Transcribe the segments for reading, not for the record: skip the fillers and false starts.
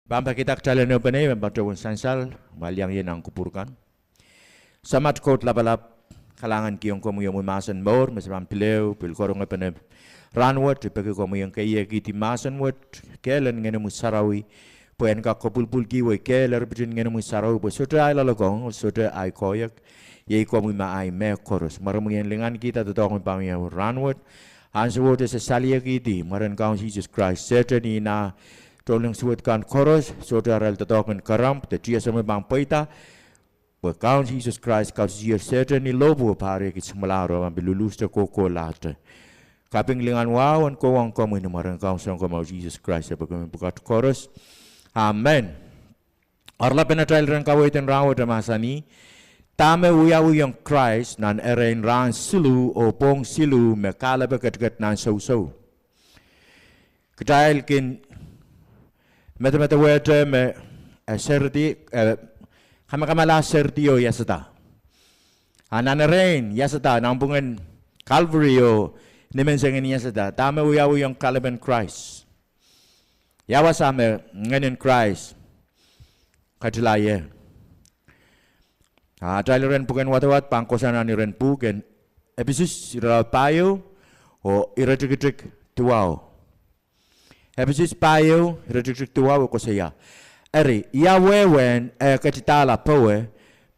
Bamba kita kecalian yang benar, membantu sansal, maliang yang ang kupurkan. Samat kot labalap, kalangan kiyong komu yang masan mor, mesram pileu, pilkorong apa ranwat, pagi komu yang kaya kiti masan wat, kelen ngene musarawi, poen ka kopul kiwe keler bujin ngene musarawi, po sudah ay lalagong, sudah ay koyak, yai komu ma ay me koros, maramu yang lengan kita tutong pamya ranwat, hansuwat sa salia kiti, maran kaun Jesus Christ, certainly na tolong suatkan koros, saudara tetokan karam, terjadi sama bang paita, berkaun Jesus Christ kau siar certainly lobo pare kit semalaro ambil lulus te koko late. Kaping lingan wawan kawang kamu ini marang kaun sang kau mau Jesus Christ apa kami buka koros. Amen. Arla penatrail ran kau itu rawat masani. Dahme wiawiong Krais nan erein rahn siluh o pwong siluh me kalepe ketket nan sousouo. Kedail kin mata wete me serti kama sertio yasata. Anan erein yasata nambungan Calvary o nimensengin yasata. Dahme wiawiong kalepe Krais. Yawasame nganin Krais kadilaye. Dahil ren bukan watawat pangkosan ani ren bukan episus ira payo o iratik tuau. Episus payo iratik tuau ko saya. Eri ya wewen katitala poe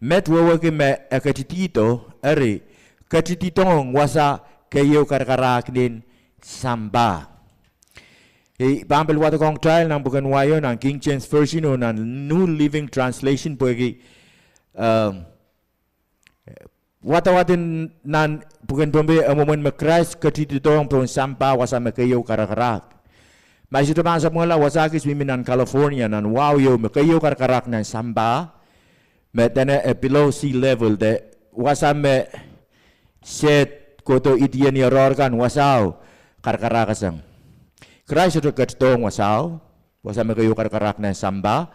met wewe ke me katitito eri katititong wasa kayo karkarak din samba. Bambel watakong trial nang bukan wayo nang King James Version o nang New Living Translation poe watawatin nan bukan bombe momen mekrais ketitong pun sampah wasa mekayo karak-karak. Masih tu bangsa mula wasakis miminan California nan wow yo mekayo karak-karak nan sampah. Metene below sea level de wasa me set koto itian error kan wasau karak-karak asang. Krais itu ketitong wasau wasa mekayo karak-karak nan sampah.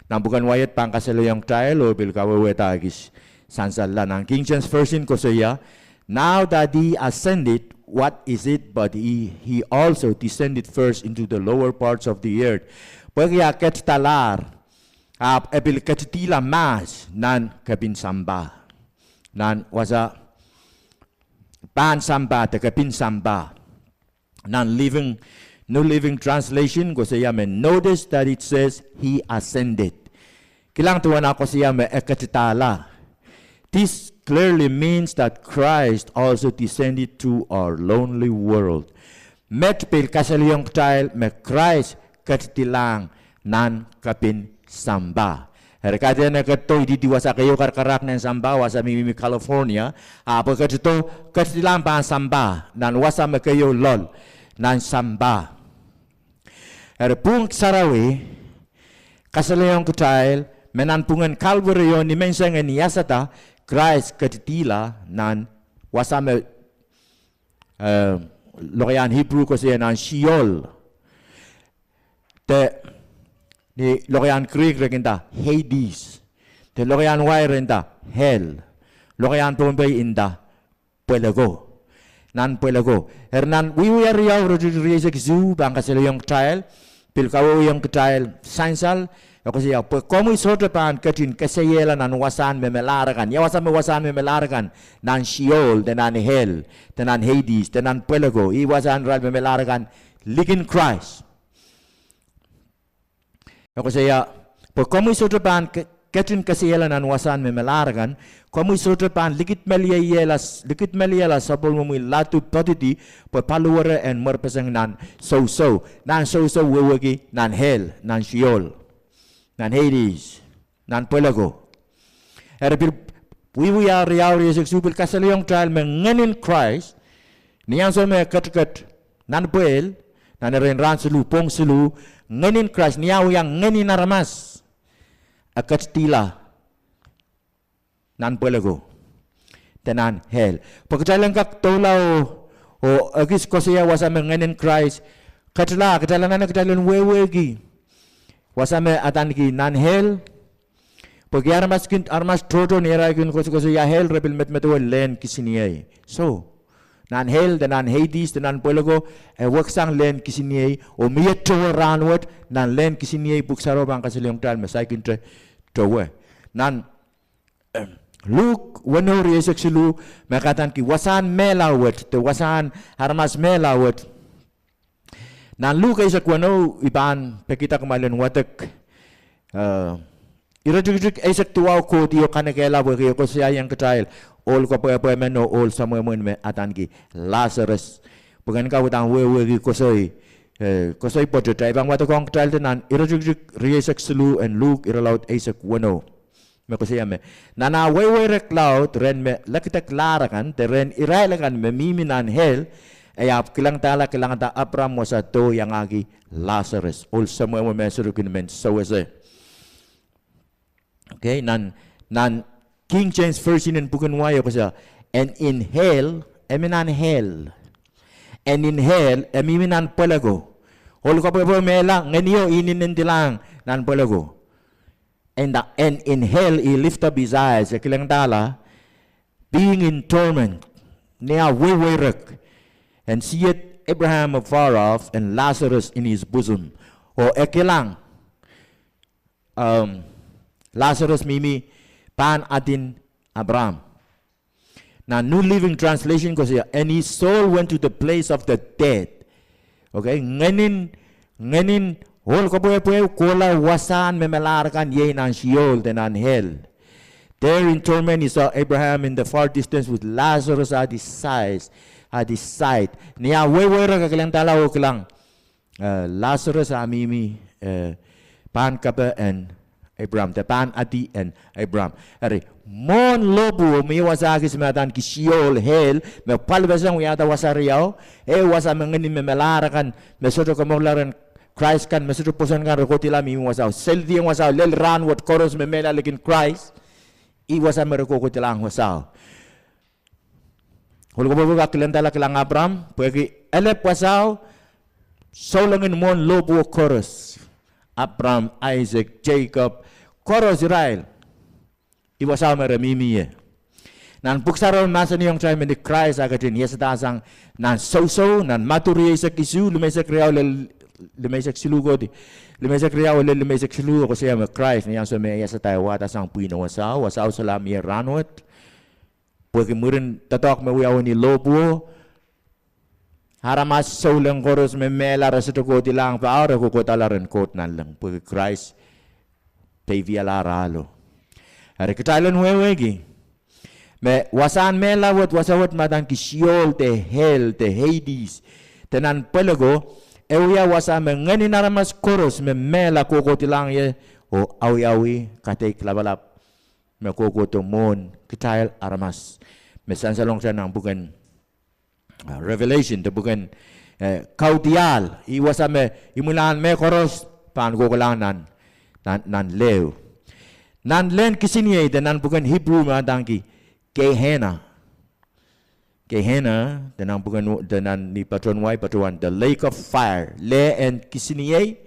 Nang bukan wayat pangkaselo yang trial o bil kawewe tagis. Sansalan ang King James Version ko saya, now that he ascended, what is it but he also descended first into the lower parts of the earth. Pagya ketitalar, ebil ketitila mas nan kabin samba. Nan wasa pan samba te kabin samba. Nan New Living Translation ko saya men notice that it says he ascended. Kilang tuwan ako siya me ketitala. This clearly means that Christ also descended to our lonely world. Met pil kasalyong tail me Christ katitilang nan kapin samba. Herkade na katoy di diwasa kayo karkarak ng samba wasa mimi California. Apo katito katitilang pa samba nan wasa me kayo lol nan samba. Pung sarawi kasalyong tail menanpungan Calvary yon ni menseng ni yasata Krais ketitila nan wasame lokayan Hebrew ko siya nan Sheol. Te ni lokayan Greek rekinta Hades. Te lokayan Y renta Hell. Lokayan Bombay inda Pwelago. Nan Pwelago. Hernan wiwiyariyaw rojuriyasak zoo bangka sila yung trial. Pilkawo yung trial sansal. Ako siya, komu sotrapan katin kasayela nan wasan memelarakan. Ya wasan memelarakan nan Sheol, nan Hell, nan Hades, nan Pelago. I wasan ral memelarakan ligin Krais. Ako siya, komu sotrapan katin kasayela nan wasan memelarakan, komu sotrapan likit meliela sabol mumi latu patiti paluwara and merpesang nan sousouo. Nan sousouo wewegi nan Hell, nan Sheol. Nan Hades, nan Pelago. Erbil wiwiya riyaw supil kasalyong trial mengenin Krais, niyan so me ketket nan Pel, nan erein rahn siluh pwong siluh, ngenin Krais niyaw yang ngenin naramas, akat tila nan Pelago, tenan Hell. Pagkatalang kak tolaw o agis ko siya wasa mengenin Krais, katalan wewegi. Wasame atan ki nan Hell. Pag armas toto nira kin ko ya Hell rebel met len kisiniye. So nan hell dan nan Hades dan nan polago waksang len kisini o miet to ranwat nan len kisini buksaro bang kasiliong tal masaikin to nan Luke wano riesek siluh makatan ki wasan melawat te wasan harmas melawat nan Luke isak wano iban pekita kemalan watak irajuk isak tuaw ko tiyo kanakela bagi ko siya yang kecil all ko pa meno all sama mo me atan ki Lazarus bukan kau tang we kosoi poto tay bang watak kong kecil nan irajuk riesek siluh and Luke iralaut isak wano me ko siya me nana we rek laut ren me lakitak lara kan te ren irai kan me miminan hell ayap kilang ta Abraham wasa to yang agi Lazarus all sama mo me surukin men so is it okay nan King James version in bukan wayo ko siya and in hell eminan hell and in hell emiminan palago all ko pa mela nganiyo inin tilang nan palago and in hell he lift up his eyes kilang tala being in torment niya we and see it Abraham afar off and Lazarus in his bosom o ekilang Lazarus mimi pan atin Abraham na New Living Translation ko siya and his soul went to the place of the dead okay nganin hol ko po kola wasan memelarkan ye nan Sheol dan hell. There in torment he saw Abraham in the far distance with Lazarus at his side. Niya we ra kakilang talaw kilang Lazarus amimi pan kapa and Abraham the pan ati and Abraham. Ari mon lobu mi wasagi sematan ki Sheol hell me palbasang yata wasariao wasa mengeni memelarkan mesoto kamolaran Krais kan mesut posan kan rekotila mi wasau seldi wasau lel rahn wat koros memela lekin Krais I wasa merekotila wasau hol ko boga kilentala kilang Abraham pagi elep wasau solongin mon lobo koros Abraham Isaac Jacob koros Israel I wasau meremimi nan puksaron masa ni yang try menik Krais agatin yestasang nan sousouo nan maturi sa kisu lumesak real lumesak siluh ko di lumesak real lumesak siluh ko siya me Krais ni yang so me yasa tayo wata sang puino wasau salam ye ranwat porque murin tatok me wiawiong ni lobo haramas saulang koros me mela rasato ko tilang pa aura ko talaran kot nan lang porque Krais pay via laralo hari ketalan wewegi me wasan mela wasawat madan ki Sheol te hell te Hades tenan pelago Euya wasa mengeni naramas koros me mela koko tilang ye o awi katay klabalap me koko to mon kitail aramas me sansalong siya nang bukan Revelation to bukan kautial iwasa me imulan me koros pan koko lang nan leo nan len kisiniye nan bukan Hebrew madangki Gehenna dan bukan dan ni patron the lake of fire le and kisiniye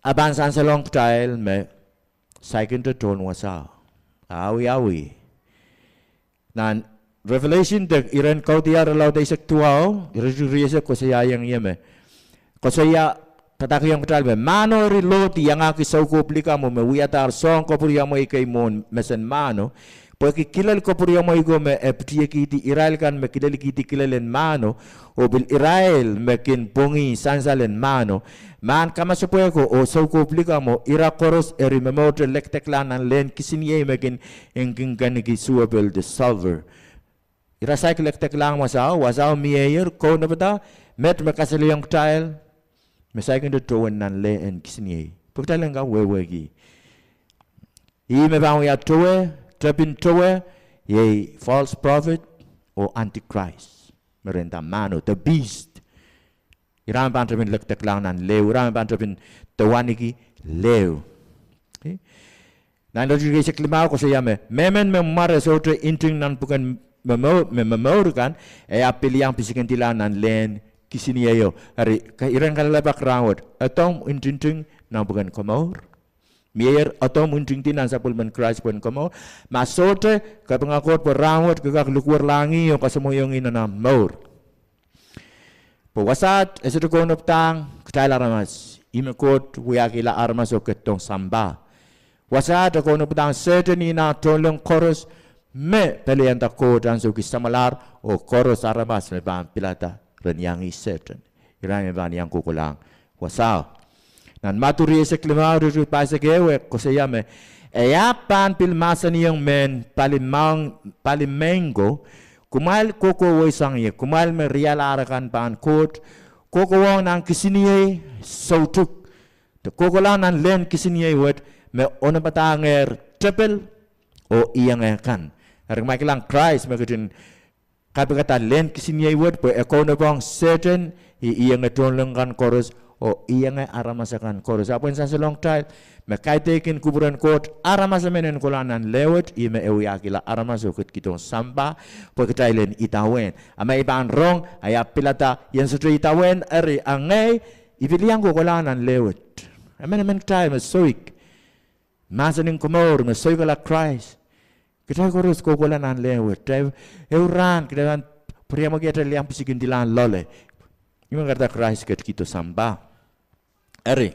aban san salong style me second to ton wasa awi nan Revelation the erein kau dia law day sektual riese ko saya yang yeme ko saya tataki yang betal be mano riloti yang aki sau ko plika mo me wiatar song ko puri mo ikay mon mesen mano porque kilal ko puri mo igo me eptie kiti Israel kan me kilal kiti kilalen mano o bil Israel me kin pongi sansalen mano man kama sopoy ko o sau ko plika mo ira koros eri memote lekteklan an len kisinye me kin engking ganigi suabel the solver ira sai lekteklang wasao mier ko na bata met me kasaliyang tile me sai kin to nan le en kisinye pagtalang ga wewegi I me bang ya towe Trapin towe ye false prophet or antichrist merenta mano the beast iram ban trapin lektek lang nan leu iram ban trapin tawaniki leu nan logi gesek lima ko saya memen memare sotre inting nan bukan memor kan apel yang pisikan tilanan len kisini ayo hari iran kalabak rawat atong inting nan bukan komor Mier atau munting tinan sa pulman Krais pun kamo. Masote kapangakot perawat kagak lukur langi o kasamoyong inana maur. Pawasat esudah konop tang ketaila ramas. Imekot wiakila armas o ketong samba. Wasat konop tang certain ina tolong chorus me pelian takot ang so kisamalar o chorus aramas me bang pilata renyangi certain. Iran me bang yang kukulang. Wasaw. Nan maturi sa klima ru pa sa gewe ko sa yame pan pilmasan yung men palimengo kumal koko wisang ye kumal me real arakan pan kot koko wong nang kisiniye sautuk to koko lang nan len kisiniye wet me ona patanger triple o iyang kan arang makilang Krais me kudin kapagata len kisiniye wet po ekono bang certain iyang etolong kan chorus o iyang aramasakan chorus. Apun sa long time, makaitekin kuburan kot aramasamenen kolanan lewat ime ewiakila aramasukit kitong samba pagkatailen itawen. Ama ibang rong aya pilata yan sa itawen eri angay ibiliang ko kolanan lewat. Amen time soik. Masaning kumor soik ala Krais. Kita chorus ko kolanan lewat. Euran kita pria mageta liang pisigin dilan lole. Yung kata Krais ket kito samba. Eri.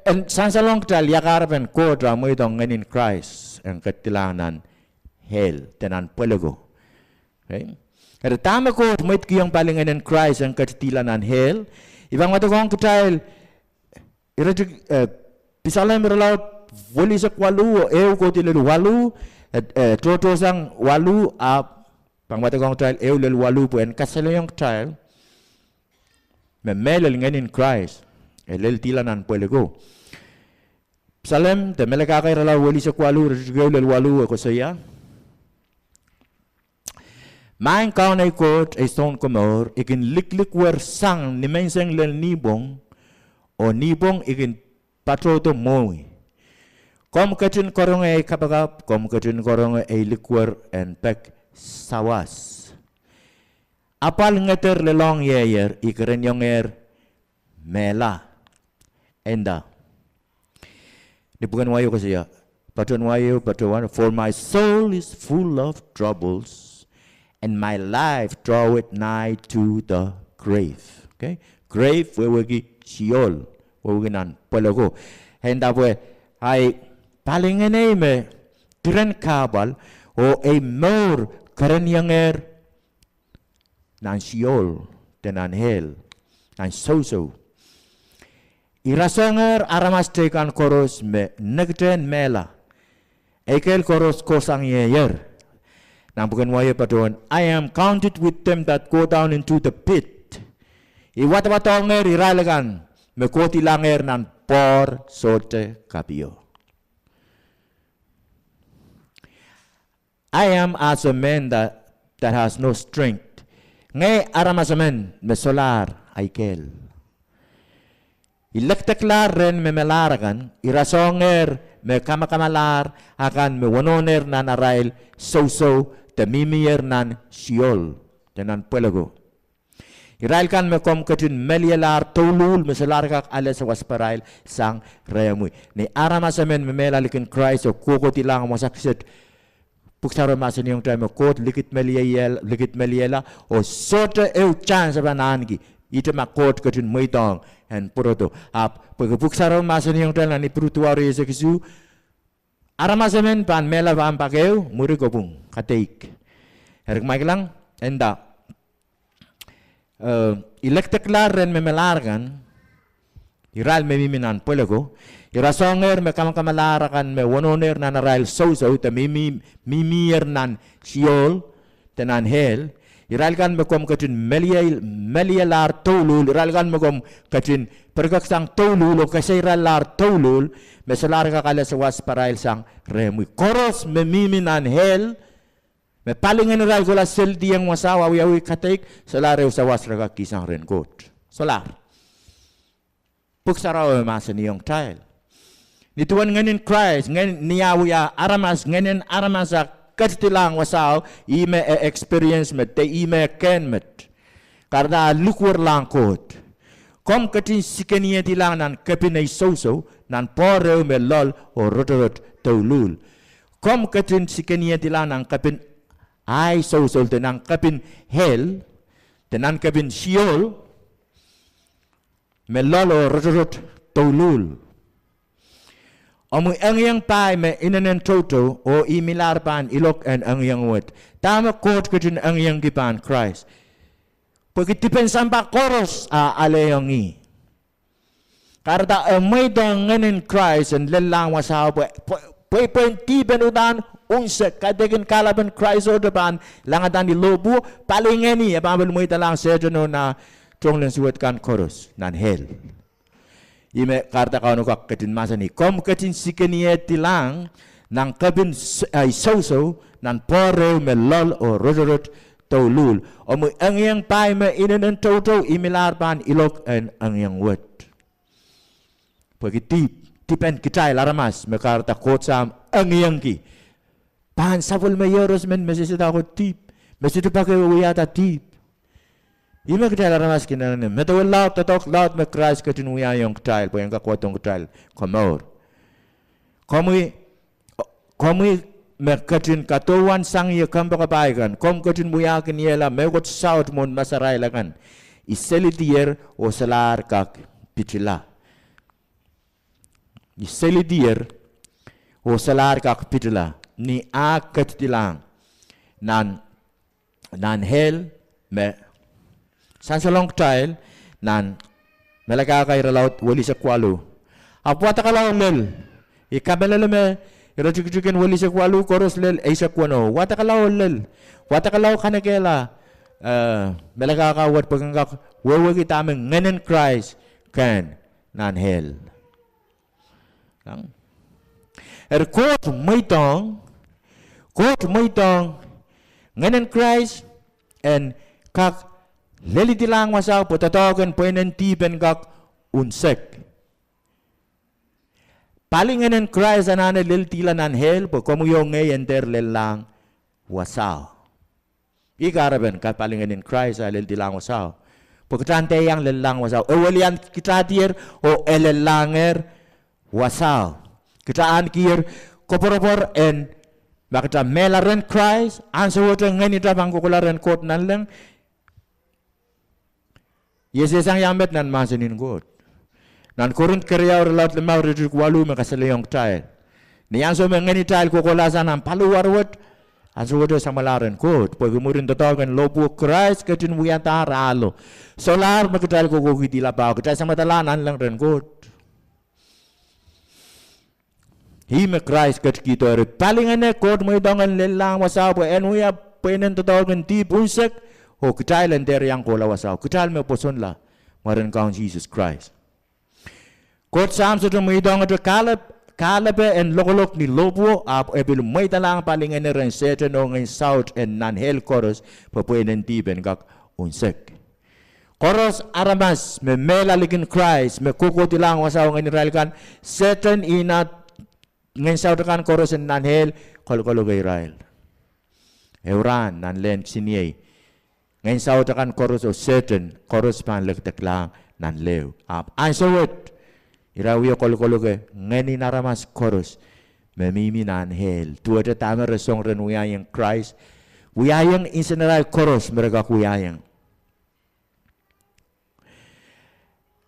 En sansalong tal yakarpen kodra mo itong nganin Krais ang katilanan hell tenan pelago. Okay? Eri tama ko mo itkiyang paling nganin Krais ang katilanan hell. Ibang matagong kutail pisalam berlaut wali sa walu ko tilil walu trotosang walu pang matagong kutail lil walu po en kasalayong kutail memelel nganin Krais elel tilanan pwelego Salem te melekakay rala wali sa kwalu lel walu ko saya main kaunay kot ay son komor ikin liklik wer sang ni menseng lel nibong o nibong ikin patroto moi kom katin korong ay kapagap kom katin korong ay likwer en pek sawas apal ngeter lelong yeyer ikeren yonger mela enda dibukan wayo kasi ya patun wayo patun for my soul is full of troubles and my life draweth nigh to the grave. Okay, grave wewegi siol weweginan pelago henda we ay palingene me keren kabal o a more keren yonger nan siol tenan hell nan sousouo irasonger aramas tekan koros me negten mela ekel koros kosang yeyer nan bukan waya patron I am counted with them that go down into the pit iwat-watonger iralagan me koti langer nan por sote kapio I am as a man that has no strength ngay aramasamen me solar aikel. Ilekteklar ren me melarakan, irasonger me kamakamalar akan me wanoner nan arail sousouo temimier nan siol tenan pelago. Irail kan me kom katin melielar tolul me solar kak ale sa wasparail sang rayamui. Ni aramasamen me melalikin Krais o kukotilang masaksit puksaro masin yung time kot likit meliela o sote eu chance banangi ite makot katin moitong and puroto ap puksaro masin yung time ni purutuari sa kisu aramasamen pan mela van pakeu muri kopung kateik erik mailang enda electric ren memelargan iral memiminan pelago irasonger me kamakamalarakan me wanoner nan arail sousouo te mimier nan siol tenan hell iral kan me kom katin melielar tolul iral kan me kom katin pergaksang tolul o kasi iralar tolul me salar ka kala sa wasparail sang remui koros me miminan hell me palingan iral ko la sel diyang wasawa wiawi katek salar sa wasraga kisang renkot solar puksaraw masa niyong tile nituan nganin Krais nganin niyawiya aramas nganin aramasa katilang wasaw ime experience met te ime ken met karena lukur lang kot kom katin sikeniya tilang nan kapinay sousouo nan poreu me lol o rotorot taulul. Kom katin sikenia tila nang kapin ai sousouo tenang kapin hell, tenan kapin Sheol, me lol o rotorot taulul. Omu yang pai me inanen toto o imilar pan ilok en yang wet. Tama kot katin yang gipan Krais. Pagitipen sampa koros a aleyongi. Karena may danganin Krais en lelang wasaw pwede tipen udan unsek kadegen kalaban Krais o depan langatan di lobu paling ini apa mo italang sejono na tonglen suwet kan koros nan hell. Ime karta kau nukak ketin masa ni kom ketin sikenia tilang nang kabin sousouo nan pore me lol o rotorot taulul omu yang pai me inanen toto imilar pan ilok en yang wet. Pagi tipen kitai laramas me karta kotsam yang ki pan sapul me yoros men mesisita ko tip mesita pakai uyata tip. Ima kita laramas kinana metawal laut tatok laut me Krais ketin wiawiong kitai po yang kakwatong kitai komor. Komui me ketin katuan sang ye kamba kapaikan kom ketin muyakin yela megot saut mon masarai lakan iselitier o salar kak pitila. Iselitier o salar kak pitila ni akat tilang nan hell me sansalong tail nan melaka kay relaut wali sa kwalu. Apwa ta kalaw lel. Ikabelele me irojukin wali sa kwalu koros lel ay sa kwano. Wata kalaw lel. Wata kalaw kanakela melaka ka wat pagangak wewe kita ameng ngenen Krais kan nan hell. Lang. Kot maitong ngenen Krais and kak leli tilang wasaw po tatogan po tipen kak unsek. Palingan ng Krais anane lel tila nan hell po komuyong ngay enter lelang wasaw. Ikaraben ka palingan ng Krais lel tilang wasaw. Po kitante yang lelang wasaw. Ewalian kitatier o elelanger wasaw. Kitaan kier koporopor en bakita melaren Krais anso wote ngani tapang kukularen kot nan lang. Yesesang yamet nan masanin God. Nan kurun kerja laut lemau rejuk walu makasaleyong tail. Niyan so mengeni tail kokolasan ang paluwarwat. Aso wado samalaran God. Pagumurin tatagan lobo Krais ketin wiyata ralo. Solar magkatail kokokiti labaw. Kita sa matalanan lang rin God. Hime Krais ketkito rin. Palingan God mo idongan lelang wasapo. Enuya pwenen tatagan tipunsek. O kita lender yang kola wasaw. Kita me poson la. Maran kaun Jesus Christ. Kot sam sa tumidong at kalepe en lokolok ni lobo. Ap ebil may talang palingan na rin setan o ngayon south and nan-hell koros. Papuenen tipen kak unsek. Koros aramas. Me melalikin Krais. Me kukotilang wasaw ngayon Israel kan. Setan inat ngayon south kan koros en nan-hell. Kolokolo kay Israel. Euran nan-len siniyay. Ngayon sa utakan koros o certain koros pan legtek lang nan lew. Ang sawit irawiyo kolokolo ke ngayon naramas koros memimi nan hell. Tuwa ta tama resong ren wiawiong Krais. Wiawiong inseneral koros mereka wiawiong.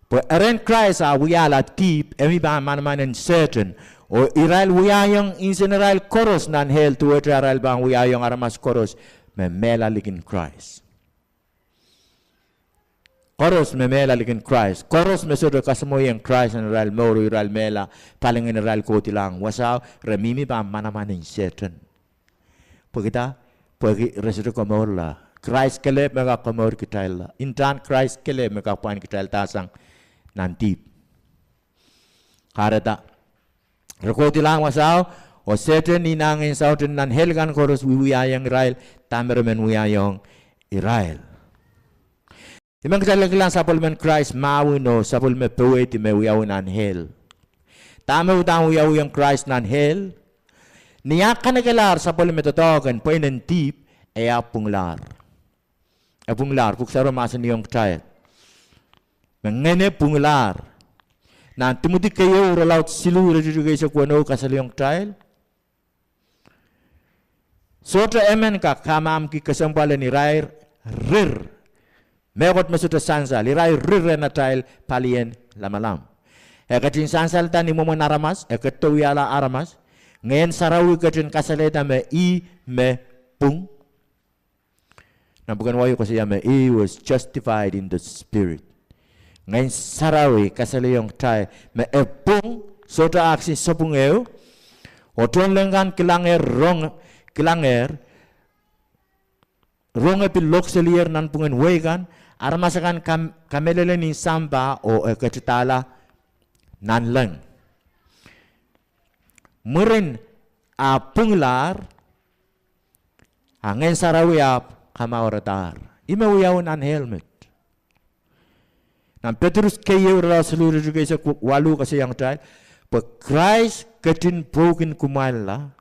Po erein Krais wiala tip emi ba man certain o iral wiawiong inseneral koros nan hell tuwa ta iral bang wiawiong aramas koros memela ligin Krais. Koros memela likin Krais. Koros mesodo kasamoy ang Krais na ral moro ral mela paling ral koti lang wasaw remimi pa manamanin setan. Pagita pagi resodo komor la. Krais kalepe mega komor kita la. Intan Krais kalepe mega pain kita tasang nanti. Kareta rekoti lang wasaw o setan inangin sautin nan helgan koros wiwiayang Israel tamermen wiayong Israel. Imang kailangan sapol men Krais mawino sapol me peweti me wiawin an hell. Tama utang wiawin Krais nan hell. Niya kanagalar sapol me totogan poinen tip e apunglar. Apunglar puksaro masan niyong tayat. Mengene punglar. Na timuti kayo laut siluh juga isa kuano kasaliong trial. Sota emen ka kamam ki kesempalan ni rair rir. Mekot masuta sansa li rair rir na trial palien lamalam. Ekatin sansal tani momo naramas ekatu yala aramas. Ngayon sarawi katin kasaleta me I me pung. Na bukan wayo kasi me he was justified in the spirit. Ngayon sarawi kasaleyong tay me pung sota aksi sopung eo. Oton lengan kilanger rong epil lokselier nan pungen wegan armasakan kamelele ni samba o ekatitala nan leng. Murin a punglar ngayon sarawi kamauratar. Ima wiawiong an helmet. Nam Petrus kayo seluruh juga isa walu kasi yang tay. But Krais katin broken kumaila.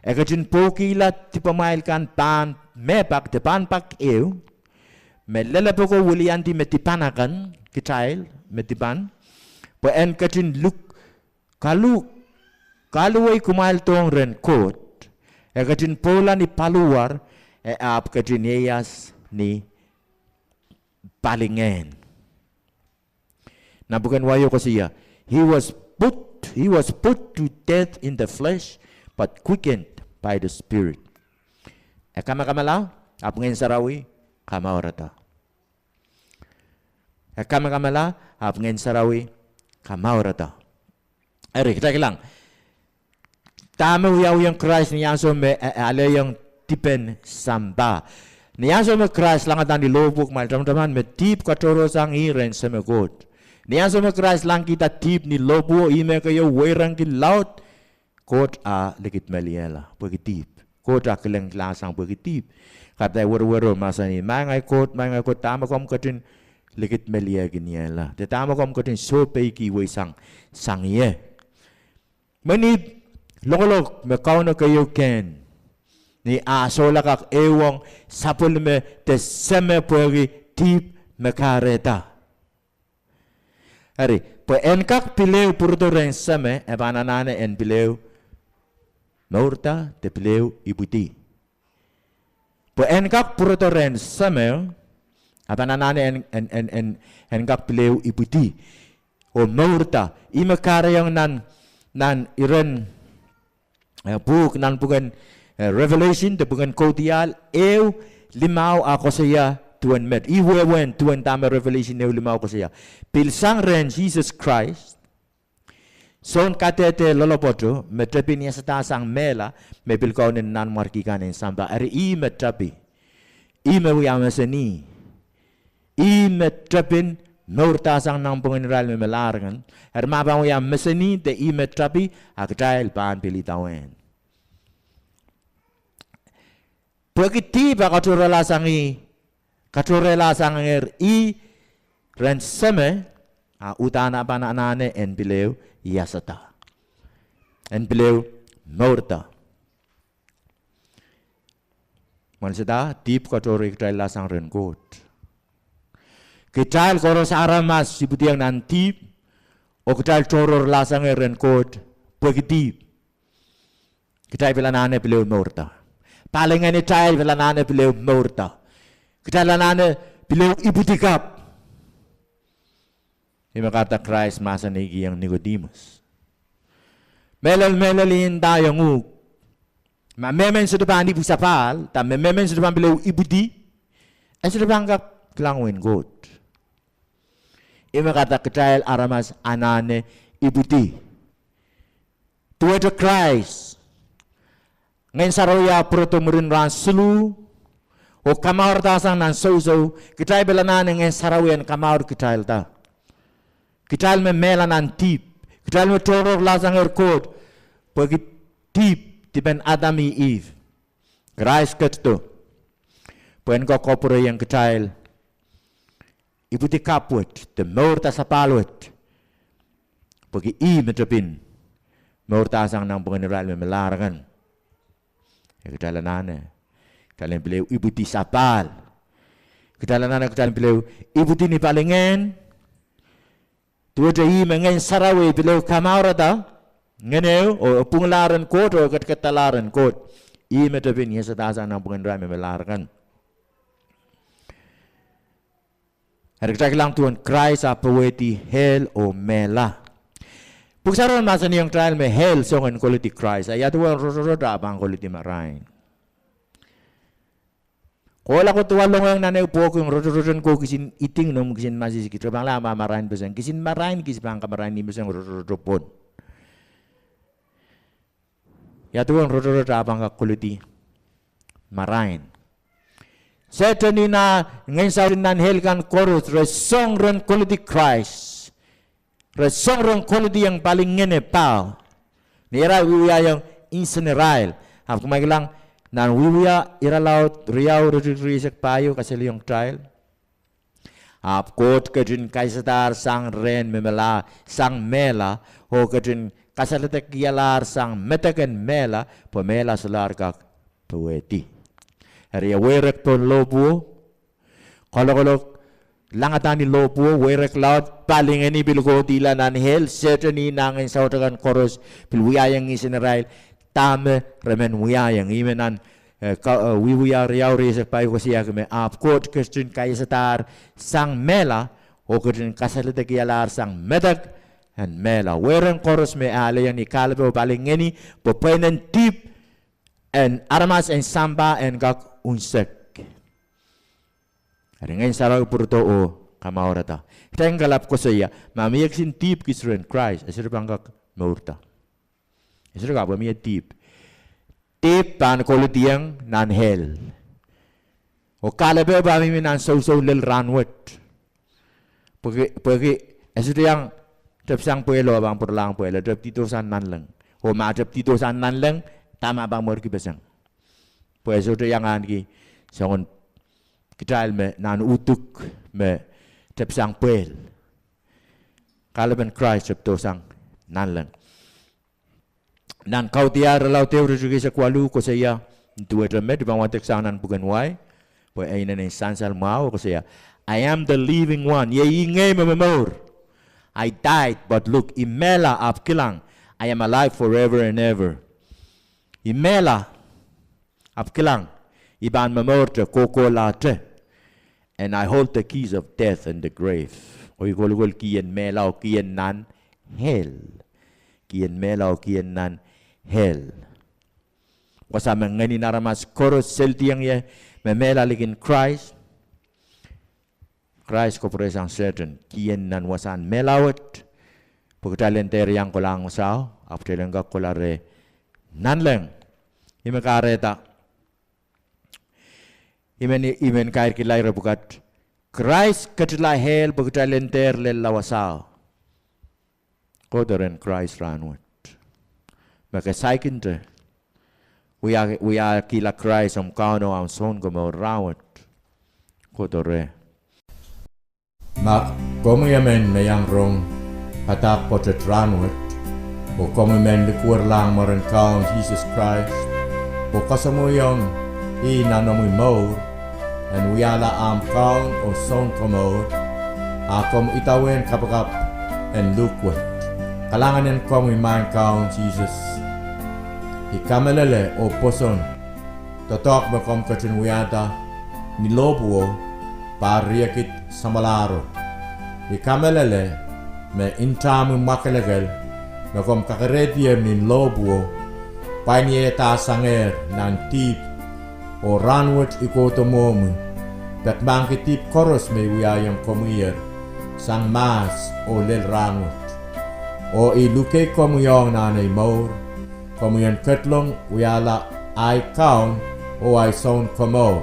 Katin pokila tipamailkan pan mepak depan pak eu. Melala poko wulianti metipanakan kitail metipan. But en katin look kaluay kumail tong ren kot. Katin pola ni paluar ap katin yeyas ni palingen. Na bukan wayo ko siya. He was put to death in the flesh, but quickened by the spirit. Kama-kamala, ap ngayon sarawi, kamaurata. Kama-kamala, ap ngayon sarawi, kamaurata. Eri, kita kilang. Dahme wiawiong Krais niya so me alayong tipen samba. Niya so me Krais langatan di lobok mal teman-teman me tip katoro sang erein sama god. Niya so me Krais lang kita tip ni lobo ime kayo werang ki laut god a legit meliela begitu. God a keleng lasang begitu. Kata wer-wer masa ni mangai god tama kom katin legit melia giniela. Tama kom katin so peiki we sang ye. Mani lolok me kau na kayo ken ni asola kak ewong sapul me te seme pwegi tip me kareta. Hari, po enkak pileu purto ren seme ebananane en pileu maurta te pileu ibuti. Po enkak purto ren seme ebananane enkak pileu ibuti. O maurta ima karayang nan iren book nan bukan Revelation, te bukan kotial, limau ako saya tuan met. Iwewen tuan tama Revelation limau ako saya. Pilsang ren Jesus Christ. Son katete lolopoto, metrepin niya sa tasang mela, may pilkaw nin nan markikanin samba. Ari metrapi. Wiamasani. Metrepin maurtasang nang pengeneral memelargan. Ari mabang wiamasani te metrapi, aktail paan pilitawen. Begitu katurela sangi ren seme utana pananane en bileu yasata en bileu maurta mansida deep katori katurela sang ren god kital koros aramas sibutiang nanti o kital toror lasang ren god begitu kital bilanane bileu maurta palingan ni child bilanane bileu maurta kita lanane bileu ibutikap. Ima kata Krais masa nigi yang Nicodemus. Melal-melalin tayo ngug. Memen sa depan ibu sapal, ta memen sa depan bileu ibuti. Sa depan kap kelangwin god. Ima kata child aramas anane ibuti. Tuwete Krais. Ngayon saroya proto murin ran siluh o kamar tasang nan sousouo kita belana ngayon sarawian kamar kita ta kita me melanan tip kita me toror lasang erkod bagi tip tipen Adami Eve Krais ketto puen ko kopore yang kita ibu ti kaput te morta sapalwet bagi metepin morta sang nang pengeneral me melargan kita lanane kalian beliau ibu ti sapal kita lanane kalian beliau ibu ti ni palingen Tua dai mengen sarawe bilo kamaurata ngeneu o punglaran kot o ketketalaran kot. I metapin hiasa tasa nang pungan rai memelarkan. Hari kita kilang tuan Krais apa weti hell o mela. Puksaran masa ni yang trial me hell songan quality Krais. Ayat tuan roda abang quality marain. Kalau aku tuan long yang nane upok yang roda ko kisin iting nom kisin masih sikit. Bang lama marain besang kisin marain kis bang kamarain ni besang roda pon. Ya tuan roda abang quality marain. Setanina ngayon sa nan helkan korus resong ren quality Krais. Resong ren quality yang paling ngene pao. Nira wiwiya yung insenerail. Hap kumagilang nan wiwiya iralaw riyaw risak payo kasi yung trial. Hap kot kadin kaisadar sang ren memela sang mela ho kadin kasalatek yalar sang metaken mela pemela selar kak tuweti. Hari werek ton lobo, kalau langatan ni lobo, werek laut paling ini bilgo tila nan hel, setani nangin sautakan koros bil wiawiong isinerail, Dahme remen wiawiong imenan wiwiya riau resek payo kasiya keme apkot kestin kaisatar sang mela o kestin kasalite kialar sang medak and mela weren koros me ale yang ni kalepe paling ini pepenen tip and armas and samba and gak unsek. Hari ngayon sarang purto o kamaurata. Tenggalap ko saya, mamiyak sin tip kisren Krais. Esir bangkak maurta. Esir ka pamiya tip. Tip pan kolutiyang nan hell. O kalepe ba mi nan sousouo lel ranwet. Pagi esir yang tepsang puelo bang purlang puelo tep titosan nan lang. O ma tep titosan nan lang tama bang morki besang. Pues itu yang angi sangon kita me nan utuk me tepsang pel. Kalau ben Krais tepto sang nan lang. Nan kau tiar lau teori juga sekualu ko saya dua remed bang watek sang nan bukan wai. Pues ay nan sansal mau ko saya. I am the living one. Ye ingay mememor. I died but look imela ap kilang. I am alive forever and ever. Imela apkilang iban mamorte koko late and I hold the keys of death and the grave. Oy golgol kiyen melaw kiyen nan hell. Kiyen melaw kiyen nan hell. Wasama ngani naramas koros seltiang ye memela ligin Krais. Krais ko presang certain kiyen nan wasan melawet. Pagdalen ter yang kolang sao aptelen ga kolare nanleng imakareta. Imen kair kilai rebukat Krais ketila hel pagdalen ter lelawasao. Kodoren Krais ranwet. Maka saikin te. We are kila Krais om kano am son como rawet. Kodore. Mak komo yamen na yang rong hatak potet ranwet. O komo men likur lang maran kaon Jesus Christ. O kasamo yung inanamoy maur. And we ala am kaon o son komo. Akom itawen kapakap and lukwet. Kalanganin komo iman kaon Jesus. Ikamelele o poson. Totok bakom katin wiyata. Nilobuo pariakit samalaro. Ikamelele me intamu makalegal. Bakom kakaretiem nin lobuo. Painieta sanger nan tip. O ranwet ikoto momu. Dat bangke tip koros me wiawiong komuyer. Sang mas o lel ranwet. O iluke komuyong nanay maur. Komuyon ketlong wiala ay kaon o ay son komor.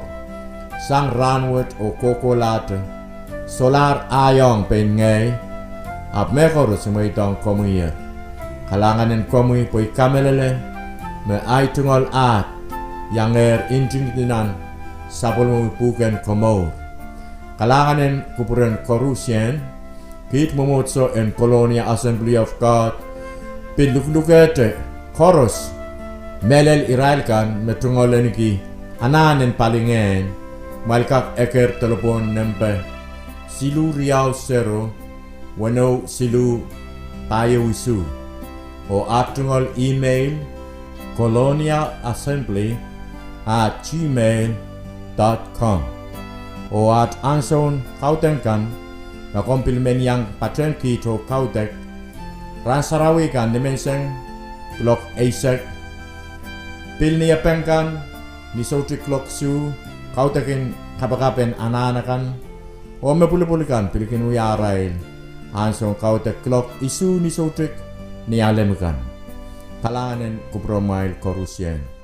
Sang ranwet o kokolate. Solar ayong pengay. Ap mekoros mo itong komuyer. Kalanganin komuy po'y kamelele. Me ay tungol at. Yang injing dinan sapol mo puken komor. Kalanganin kupuren korusyen. Kit momotso en Colonia Assembly of God. Pinluklukete koros. Melel irailkan metungol niki. Ananen palingen. Malkak eker telepon nempe. Siluh riau 0 wano siluh tayo isu o atungol email colonialassembly@gmail.com o at anson kautenkan na kompilmen yang patren kito kautek ransarawikan dimenseng klok Isaac pilni apengkan ni sotri klok su kautekin kapakapen ananakan o mepuli-pulikan pilikin wiarail anson kautek klok isu ni sotrik ni alemekan kalanen kupromail korusyen